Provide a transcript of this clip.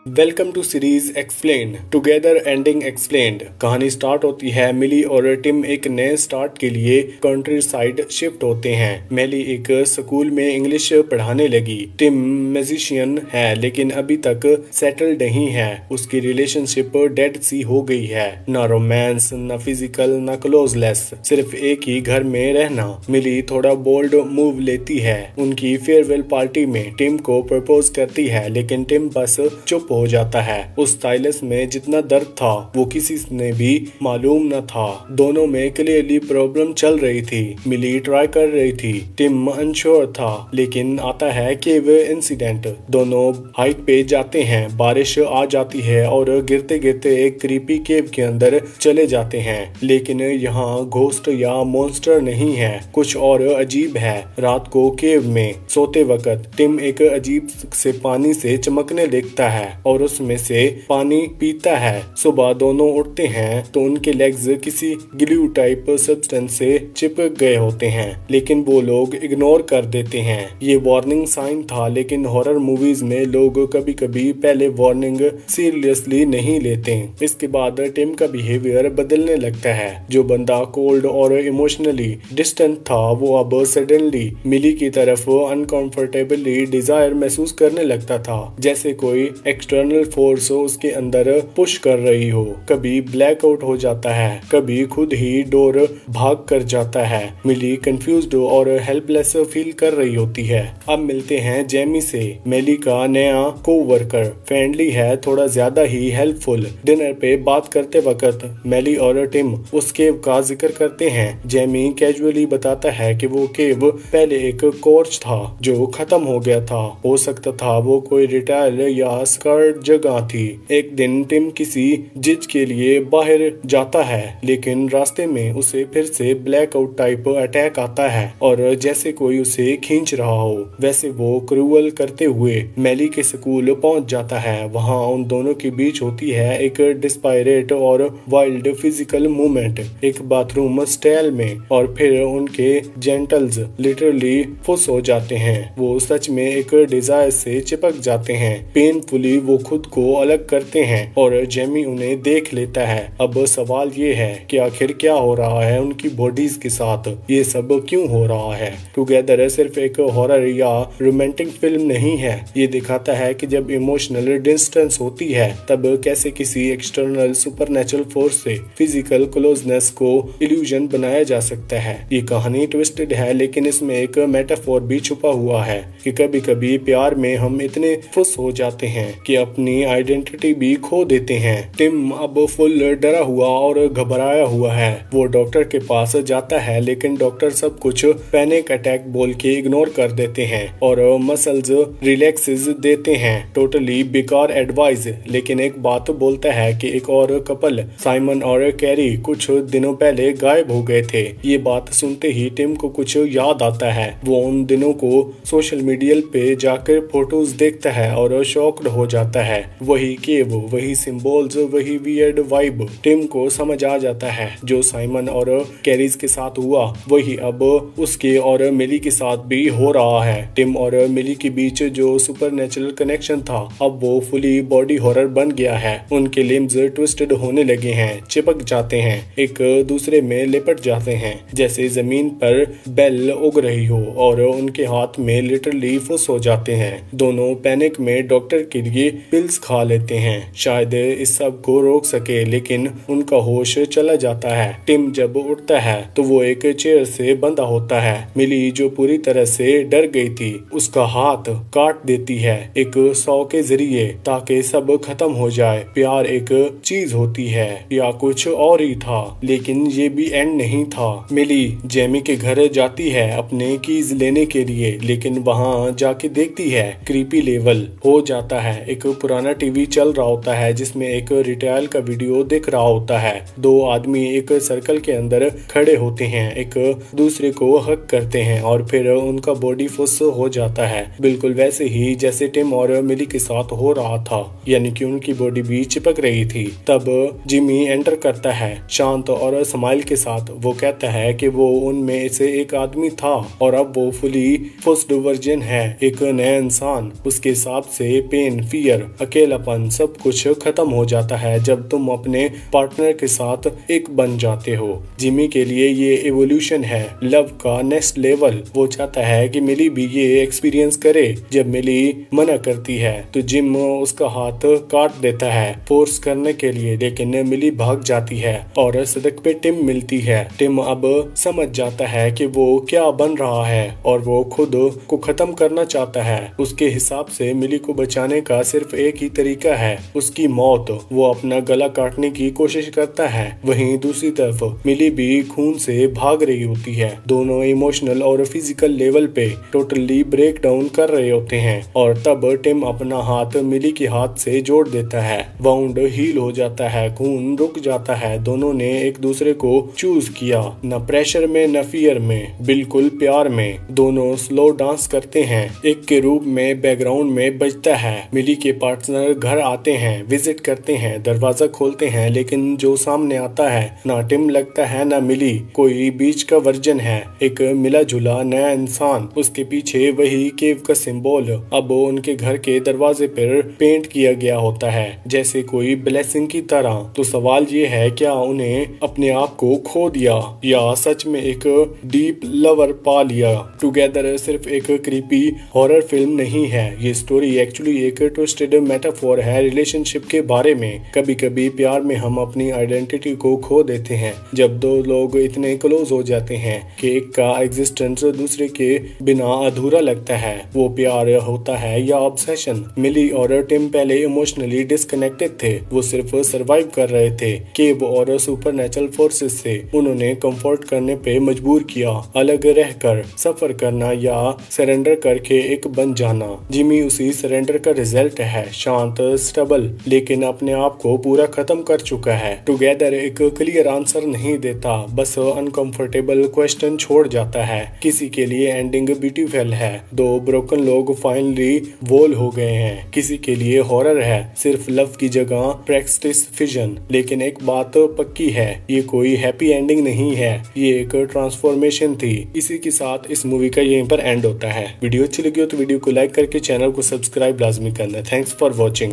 Welcome to series explain together ending explained. कहानी start होती है। मिली और टिम एक नए स्टार्ट के लिए कंट्री साइड शिफ्ट होते हैं। मिली एक स्कूल में इंग्लिश पढ़ाने लगी। टिम म्यूजिशियन है लेकिन अभी तक सेटल्ड नहीं है। उसकी रिलेशनशिप डेड सी हो गई है। ना रोमांस, ना फिजिकल, ना क्लोजलेस, सिर्फ एक ही घर में रहना। मिली थोड़ा बोल्ड मूव लेती है। उनकी फेयरवेल पार्टी में टिम को प्रपोज करती है लेकिन टिम बस चुप हो जाता है। उस साइलेंस में जितना दर्द था वो किसी ने भी मालूम न था। दोनों में क्लियरली प्रॉब्लम चल रही थी। मिली ट्राई कर रही थी, टिम अनश्योर था। लेकिन आता है केव इंसिडेंट। दोनों हाइक पे जाते हैं। बारिश आ जाती है और गिरते गिरते एक क्रीपी केव के अंदर चले जाते हैं। लेकिन यहाँ घोस्ट या मॉन्स्टर नहीं है, कुछ और अजीब है। रात को केव में सोते वक्त टिम एक अजीब से पानी से चमकने देखता है और उसमें से पानी पीता है। सुबह दोनों उठते हैं तो उनके लेग्स किसी ग्लू टाइप सब्सटेंस से चिपक गए होते हैं, लेकिन वो लोग इग्नोर कर देते हैं। ये वार्निंग साइन था, लेकिन हॉरर मूवीज में लोग कभी कभी पहले वार्निंग सीरियसली नहीं लेते। इसके बाद टिम का बिहेवियर बदलने लगता है। जो बंदा कोल्ड और इमोशनली डिस्टेंट था वो अब सडनली मिली की तरफ अनकंफर्टेबली डिजायर महसूस करने लगता था, जैसे कोई एक्सटर्नल फोर्स उसके अंदर पुश कर रही हो। कभी ब्लैकआउट हो जाता है, कभी खुद ही डोर भाग कर जाता है। मिली कंफ्यूज्ड और हेल्पलेस फील कर रही होती है। अब मिलते हैं जेमी से। मिली का नया कोवर्कर फ्रेंडली है, थोड़ा ज्यादा ही हेल्पफुल। डिनर पे बात करते वक्त मिली और टिम उस केव का जिक्र करते हैं। जेमी कैजुअली बताता है कि वो केव पहले एक कोर्च था जो खत्म हो गया था। हो सकता था वो कोई रिटायर या स्कर्ट जगह थी। एक दिन टिम किसी जिज के लिए बाहर जाता है, लेकिन रास्ते में उसे फिर से ब्लैकआउट टाइप अटैक आता है और जैसे कोई उसे खींच रहा हो, वैसे वो क्रूअल करते हुए मैली के स्कूल पहुंच जाता है। वहां उन दोनों के बीच होती है एक डिस्पायरेट और वाइल्ड फिजिकल मूवमेंट, एक बाथरूम स्टाइल में, और फिर उनके जेंटल्स लिटरली फुस हो जाते हैं। वो सच में एक डिजायर से चिपक जाते हैं। पेनफुली वो खुद को अलग करते हैं और जेमी उन्हें देख लेता है। अब सवाल ये है कि आखिर क्या हो रहा है उनकी बॉडीज के साथ, ये सब क्यों हो रहा है। टुगेदर सिर्फ एक हॉरर या रोमांटिक फिल्म नहीं है, ये दिखाता है कि जब इमोशनल डिस्टेंस होती है तब कैसे किसी एक्सटर्नल सुपरनेचुरल फोर्स से फिजिकल क्लोजनेस को इल्यूजन बनाया जा सकता है। ये कहानी ट्विस्टेड है, लेकिन इसमें एक मेटाफोर भी छुपा हुआ है कि कभी कभी प्यार में हम इतने फुस हो जाते हैं कि अपनी आइडेंटिटी भी खो देते हैं। टिम अब फुल डरा हुआ और घबराया हुआ है। वो डॉक्टर के पास जाता है, लेकिन डॉक्टर सब कुछ पैनिक अटैक बोल के इग्नोर कर देते हैं और मसल्स रिलैक्सेस देते हैं। टोटली बेकार एडवाइस। लेकिन एक बात बोलता है कि एक और कपल साइमन और कैरी कुछ दिनों पहले गायब हो गए थे। ये बात सुनते ही टिम को कुछ याद आता है। वो उन दिनों को सोशल मीडिया पे जाकर फोटोज देखता है और शॉक्ड हो जाता है। वही केव, वही सिंबल्स, वही वियर्ड वाइब। टिम को समझ आ जाता है जो साइमन और कैरीज के साथ हुआ वही अब उसके और मिली के साथ भी हो रहा है। टिम और मिली के बीच जो सुपरनेचुरल कनेक्शन था अब वो फुली बॉडी हॉरर बन गया है। उनके लिम्स ट्विस्टेड होने लगे हैं, चिपक जाते हैं, एक दूसरे में लिपट जाते हैं जैसे जमीन पर बेल उग रही हो, और उनके हाथ में लिटरली फुस हो जाते हैं। दोनों पैनिक में डॉक्टर के लिए पिल्स खा लेते हैं, शायद इस सब को रोक सके, लेकिन उनका होश चला जाता है। टिम जब उठता है तो वो एक चेयर से बंधा होता है। मिली जो पूरी तरह से डर गई थी उसका हाथ काट देती है एक सौ के जरिए ताकि सब खत्म हो जाए। प्यार एक चीज होती है या कुछ और ही था, लेकिन ये भी एंड नहीं था। मिली जेमी के घर जाती है अपने कीज लेने के लिए, लेकिन वहाँ जाके देखती है क्रीपी लेवल हो जाता है। एक पुराना टीवी चल रहा होता है जिसमें एक रिटायल का वीडियो दिख रहा होता है। दो आदमी एक सर्कल के अंदर खड़े होते हैं, एक दूसरे को हक करते हैं और फिर उनका बॉडी फुस हो जाता है, बिल्कुल वैसे ही जैसे टिम और मिली के साथ हो रहा था, यानी कि उनकी बॉडी भी चिपक रही थी। तब जिमी एंटर करता है शांत और स्माइल के साथ। वो कहता है कि वो उनमें से एक आदमी था और अब वो फुली फुस्ड वर्जन है, एक नया इंसान। उसके हिसाब से पेन, फियर फियर, अकेलापन, सब कुछ खत्म हो जाता है जब तुम अपने पार्टनर के साथ एक बन जाते हो। जिमी के लिए ये एवोल्यूशन है, लव का नेक्स्ट लेवल। वो चाहता है कि मिली भी ये एक्सपीरियंस करे। जब मिली मना करती है तो जिम उसका हाथ काट देता है फोर्स करने के लिए, लेकिन मिली भाग जाती है और सड़क पे टिम मिलती है। टिम अब समझ जाता है कि वो क्या बन रहा है और वो खुद को खत्म करना चाहता है। उसके हिसाब से मिली को बचाने का सिर्फ एक ही तरीका है, उसकी मौत। वो अपना गला काटने की कोशिश करता है। वहीं दूसरी तरफ मिली भी खून से भाग रही होती है। दोनों इमोशनल और फिजिकल लेवल पे टोटली ब्रेक डाउन कर रहे होते हैं और तब टिम अपना हाथ मिली के हाथ से जोड़ देता है। वाउंड हील हो जाता है, खून रुक जाता है। दोनों ने एक दूसरे को चूज किया, न प्रेशर में न फियर में, बिल्कुल प्यार में। दोनों स्लो डांस करते हैं। एक के रूप में बैकग्राउंड में बजता है। मिली के पार्टनर घर आते हैं, विजिट करते हैं, दरवाजा खोलते हैं, लेकिन जो सामने आता है ना टिम लगता है ना मिली, कोई बीच का वर्जन है, एक मिला जुला नया इंसान। उसके पीछे वही केव का सिंबल अब उनके घर के दरवाजे पर पेंट किया गया होता है, जैसे कोई ब्लेसिंग की तरह। तो सवाल ये है, क्या उन्हें अपने आप को खो दिया या सच में एक डीप लवर पा लिया? टुगेदर सिर्फ एक क्रीपी हॉरर फिल्म नहीं है, ये स्टोरी एक्चुअली एक ट्विस्टेड मेटाफोर है रिलेशनशिप के बारे में। कभी कभी प्यार में हम अपनी आइडेंटिटी को खो देते हैं। जब दो लोग इतने क्लोज हो जाते हैं कि एक का एग्जिस्टेंस दूसरे के बिना अधूरा लगता है, वो प्यार होता है या ऑब्सेशन? मिली और टिम पहले इमोशनली डिस्कनेक्टेड थे। वो सिर्फ सरवाइव कर रहे थे केव और सुपरनेचुरल फोर्सेस से। उन्होंने कंफर्ट करने पे मजबूर किया, अलग रहकर सफर करना या सरेंडर करके एक बन जाना। जिमी उसी सरेंडर का रिजल्ट है, शांत, स्टेबल, लेकिन अपने आप को पूरा खत्म कर चुका है। टुगेदर एक क्लियर आंसर नहीं देता, बस अनकंफर्टेबल क्वेश्चन छोड़ जाता है। किसी के लिए एंडिंग ब्यूटीफुल है, दो ब्रोकन लोग फाइनली वोल हो गए हैं। किसी के लिए हॉरर है, सिर्फ लव की जगह प्रैक्टिस फिजन। लेकिन एक बात पक्की है, ये कोई हैप्पी एंडिंग नहीं है, ये एक ट्रांसफॉर्मेशन थी। इसी के साथ इस मूवी का यहीं पर एंड होता है। वीडियो अच्छी लगी हो तो वीडियो को लाइक करके चैनल को सब्सक्राइब लाजमी करना। Thanks for watching.